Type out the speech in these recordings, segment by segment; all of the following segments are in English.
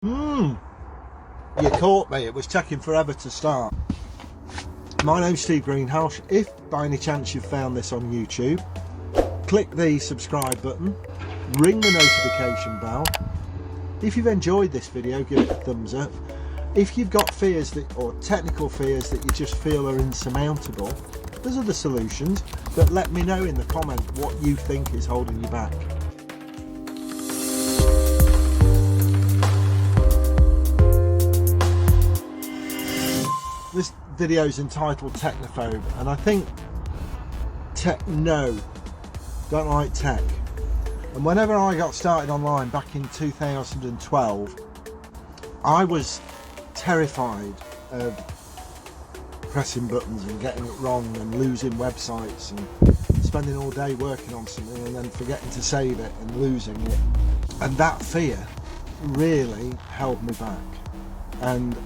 You caught me, it was taking forever to start. My name's Steve Greenhalgh. If by any chance you've found this on YouTube, click the subscribe button, ring the notification bell. If you've enjoyed this video, give it a thumbs up. If you've got fears or technical fears that you just feel are insurmountable, there's other solutions, but let me know in the comment what you think is holding you back. This video is entitled Technophobe, and I think don't like tech. And whenever I got started online back in 2012, I was terrified of pressing buttons and getting it wrong and losing websites and spending all day working on something and then forgetting to save it and losing it. And that fear really held me back. And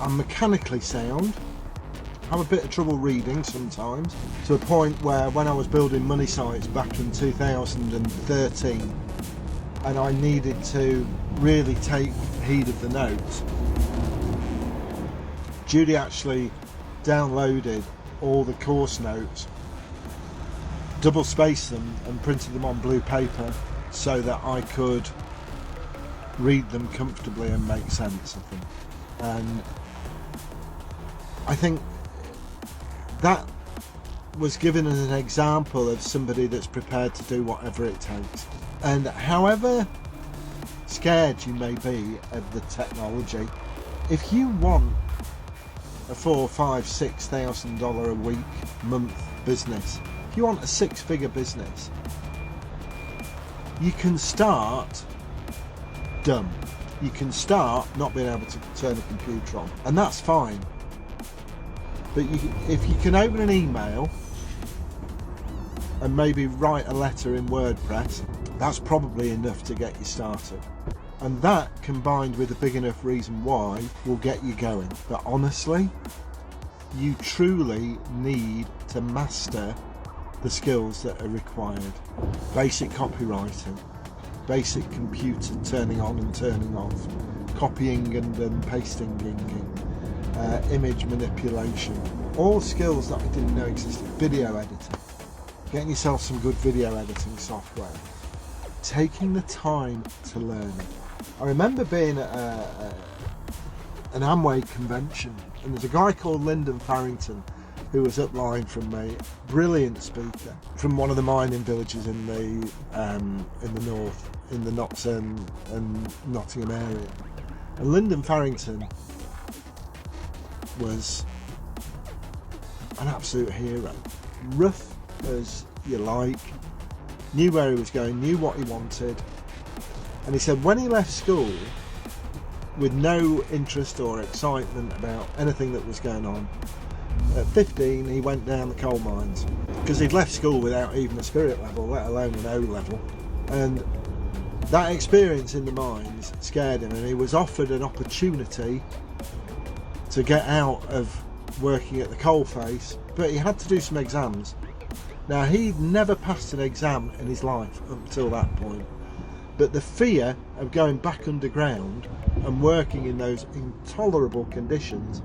I'm mechanically sound, have a bit of trouble reading sometimes, to a point where when I was building money sites back in 2013 and I needed to really take heed of the notes, Judy actually downloaded all the course notes, double spaced them and printed them on blue paper so that I could read them comfortably and make sense of them. And I think that was given as an example of somebody that's prepared to do whatever it takes. And however scared you may be of the technology, if you want a $4,000, $5,000, $6,000 a week, month business, if you want a six-figure business, you can start dumb. You can start not being able to turn a computer on, and that's fine. But if you can open an email and maybe write a letter in WordPress, that's probably enough to get you started. And that, combined with a big enough reason why, will get you going. But honestly, you truly need to master the skills that are required. Basic copywriting, basic computer turning on and turning off, copying and pasting, image manipulation, all skills that I didn't know existed. Video editing, getting yourself some good video editing software, taking the time to learn it. I remember being at an Amway convention, and there's a guy called Linden who was upline from me, brilliant speaker, from one of the mining villages in the north, in the Notts and Nottingham area. And Linden was an absolute hero, rough as you like, knew where he was going, knew what he wanted. And he said when he left school with no interest or excitement about anything that was going on, at 15 he went down the coal mines, because he'd left school without even a spirit level, let alone an O level. And that experience in the mines scared him, and he was offered an opportunity to get out of working at the coalface, but he had to do some exams. Now, he'd never passed an exam in his life up until that point, but the fear of going back underground and working in those intolerable conditions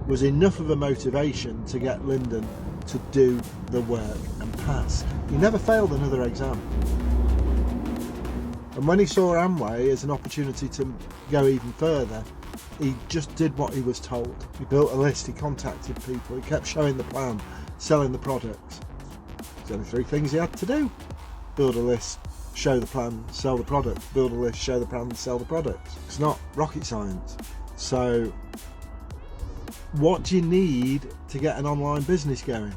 was enough of a motivation to get Linden to do the work and pass. He never failed another exam. And when he saw Amway as an opportunity to go even further, he just did what he was told. He built a list, he contacted people, he kept showing the plan, selling the products. There's only three things he had to do: build a list, show the plan, sell the product. Build a list, show the plan, sell the products. It's not rocket science. So what do you need to get an online business going?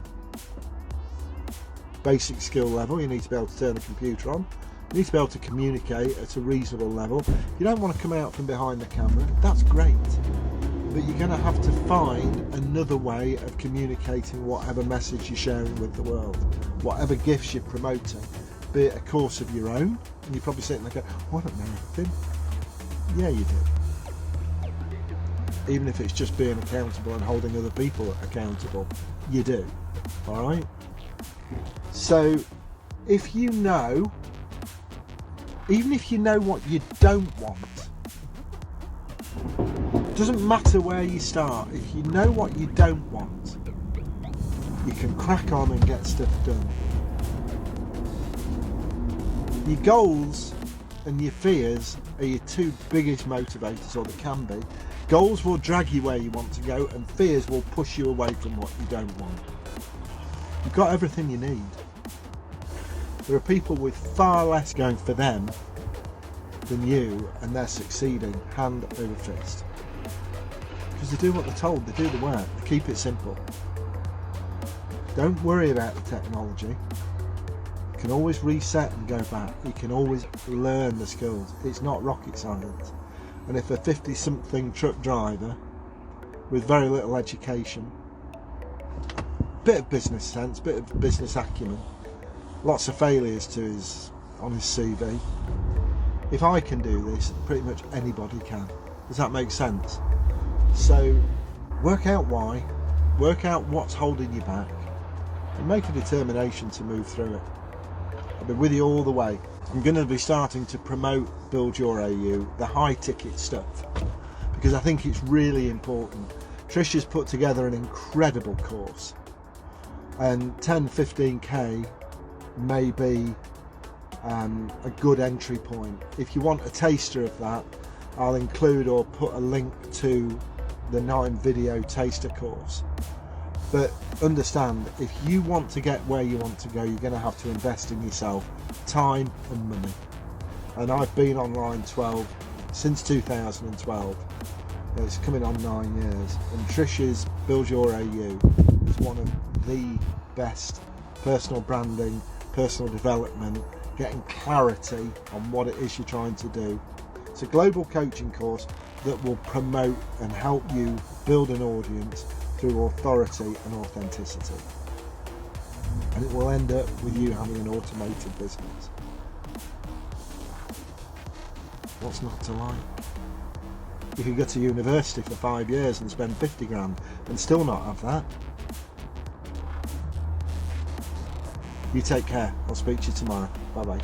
Basic skill level. You need to be able to turn a computer on. You need to be able to communicate at a reasonable level. You don't want to come out from behind the camera, that's great, but you're going to have to find another way of communicating whatever message you're sharing with the world, whatever gifts you're promoting, be it a course of your own. And you're probably sitting there going, oh, I don't know anything. Yeah, you do. Even if it's just being accountable and holding other people accountable, you do. Alright? So if you know Even if you know what you don't want, doesn't matter where you start. If you know what you don't want, you can crack on and get stuff done. Your goals and your fears are your two biggest motivators, or they can be. Goals will drag you where you want to go, and fears will push you away from what you don't want. You've got everything you need. There are people with far less going for them than you, and they're succeeding hand over fist. Because they do what they're told, they do the work, they keep it simple. Don't worry about the technology. You can always reset and go back. You can always learn the skills. It's not rocket science. And if a 50-something truck driver with very little education, bit of business sense, bit of business acumen, lots of failures on his CV, if I can do this, pretty much anybody can. Does that make sense? So work out why, work out what's holding you back, and make a determination to move through it. I'll be with you all the way. I'm going to be starting to promote Build Your AU, the high ticket stuff, because I think it's really important. Trish has put together an incredible course, and 10-15k may be a good entry point. If you want a taster of that, I'll include or put a link to the 9-video taster course. But understand, if you want to get where you want to go, you're going to have to invest in yourself, time and money. And I've been online since 2012. It's coming on 9 years. And Trish's Build Your AU is one of the best personal branding, personal development, getting clarity on what it is you're trying to do. It's a global coaching course that will promote and help you build an audience through authority and authenticity. And it will end up with you having an automated business. What's not to like? You could go to university for 5 years and spend 50 grand and still not have that. You take care. I'll speak to you tomorrow. Bye bye.